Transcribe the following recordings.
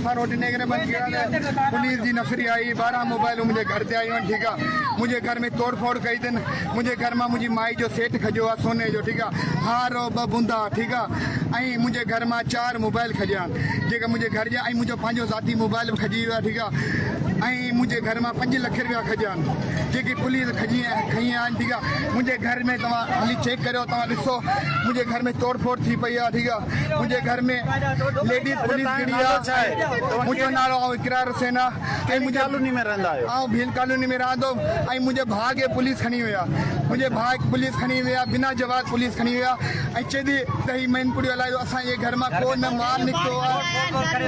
असां रोटी ने करे बंद किया पुलिस जी नफरी आई 12 मोबाइल मुझे घर ते आई ठीक है मुझे घर में तोड़ फोड़ कई थी मुझे घर में मुझी माई जो सेठ खजो आ सोने जो ठीक है हार और 2 बूंदा ठीक है मुझे घर में 4 मोबाइल खजिया जेका मुझे घर जा मुझे पांचो ज़ाती मोबाइल खजी हुआ ठीक है मुझे घर में 5 लाख रुपया खजिया जी पुलिस खजी खई ठीक है मुझे घर में तवा हली चेक करो तवा दिसो मुझे घर में तोड़ फोड़ थी पई है ठीक है मुझे घर में लेडीज पुलिस गिरी मुझे नालो इकरार सेना के मुझे कॉलोनी में रहंदा आयो भील कॉलोनी में रहंदो मुझे भागे पुलिस खनी हुआ मुझे भाग पुलिस खनी हुआ बिना जवाब पुलिस खनी हुआ चेदी दही मैनपुरी हलायो असा ये घर में को न माल निकतो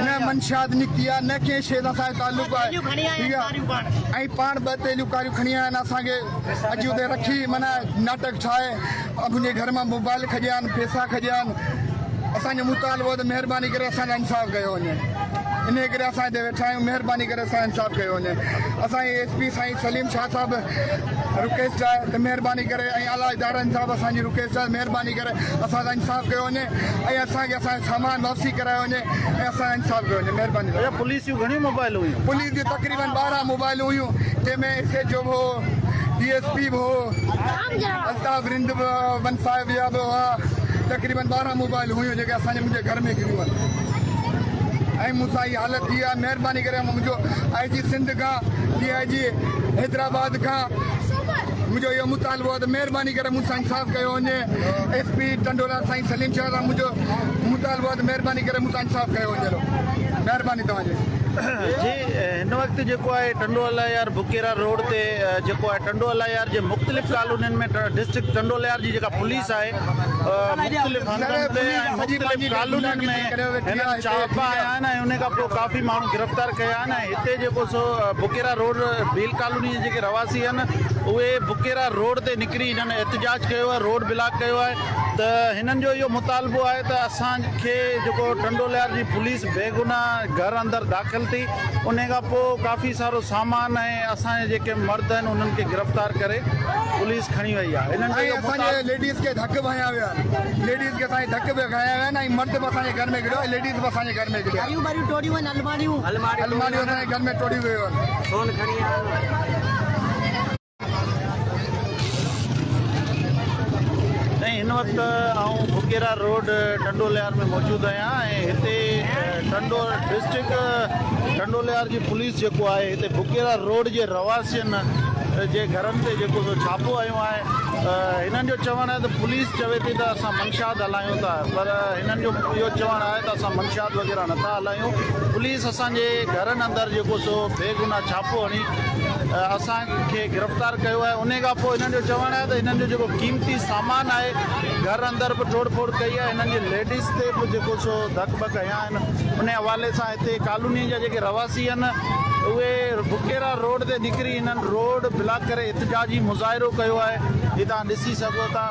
न मनशाद निकती है न के शे सा ताल्लुक है ठीक है पाण 2 तेलियूं कारियूं खणी आहिनि असांखे अॼु उते रखी माना नाटक ठाहे मुंहिंजे घर मां मोबाइल खजिया आहिनि पैसा खजिया आहिनि असांजो मुतालबो त महिरबानी करे असांजा इंसाफ़ कयो वञे इन करे असां हिते वेठा आहियूं महिरबानी करे असां इंसाफ़ कयो वञे असांजे एसपी साईं सलीम शाह साहब रिक्वेस्ट आहे त महिरबानी करे आला इदारनि साहब असांजी रिक्वेस्ट आहे महिरबानी करे असांजा इंसाफ़ कयो वञे असांखे असांजो सामान वापसी करायो वञे असांजा इंसाफ़ कयो वञे महिरबानी पुलिस जूं घणियूं मोबाइल हुयूं पुलिस जूं तक़रीबन 12 मोबाइल हुयूं जंहिंमें एसएचओ हो डीएसपी भी हो अल्ताफ रिंद 15 भी हुआ तक़रीबन 12 मोबाइल हुयूं जेके असांजे मुंहिंजे घर में गिरियूं आहिनि मूंसां इहा हालत थी आहे महिरबानी करे मुंहिंजो IG सिंध खां DIG हैदराबाद खां मुझे यो मुतालबो आहे त महिरबानी करे मूंसां इंसाफ़ कयो वञे SP टंडोला साईं सलीम शाह सां मुंहिंजो मुतालबो आहे त महिरबानी करे मूंसां इंसाफ़ कयो वञे महिरबानी तव्हांजी जी इन वक्त जो है टंडोला यार बुकेरा रोड से जो है टंडोला यार जो मुख्तलिफ कॉलोनियन में डिस्ट्रिक्ट टंडोला यार जी पुलिस है मुख्तलिफ मुख्तलिफ कॉलोनियन में छापा आया ना उन काफ़ी मानू गिरफ्तार किया ना इतने जो सो बुकेरा रोड भील कॉलोनी के रवासी वे बुकेरा रोड से निकरी इन्होंने एहतजाज किया रोड ब्लॉक किया तो हिनन जो यो मुतालबो है तो असांखे जो टंडोला यार जी पुलिस बेगुनाह घर अंदर दाखिल थी उन काफ़ी सारो सामान है असांजे जेके मर्द हैं उन्हनि के गिरफ्तार करे पुलिस खणी वही है लेडीज़ के धक भाया हुआ लेडीज़ के असांजे धक बि खाया हुआ आहिनि मर्द बि असांजे घर में गिरियो लेडीज़ बि असांजे घर में गिरियो अलमारियूं असांजे घर में टोड़ी वियो सोन खणी इन वक्त बुकेरा रोड टंडोलियार में मौजूद आहियां हिते डिस्ट्रिक्ट टंडोलियार जी पुलिस जो है हिते बुकेरा रोड के रवासियन जे घरनि ते जो छापो आयो है इन्हनि जो चवणु आहे त पुलिस चवे थी त असां मंशाद हलायूं था पर इन्हनि जो इहो चवणु आहे त असां मंशाद वग़ैरह नथा हलायूं पुलिस असांजे घरनि अंदरि जेको सो बेगुनाह छापो हणी असांखे गिरफ़्तार कयो आहे उन खां पोइ इन्हनि जो चवणु आहे त इन्हनि जो जेको क़ीमती सामान आहे घर अंदरि बि तोड़ फोड़ कई आहे इन्हनि जे लेडीज़ ते बि जेको सो धक ॿ कया आहिनि उन हवाले सां हिते कॉलोनी जा जेके रवासी आहिनि उहे बुकेरा रोड ते निकिरी इन्हनि रोड ब्लॉक करे एहतजाजी मुज़ाहिरो कयो आहे हे तव्हां ॾिसी सघो था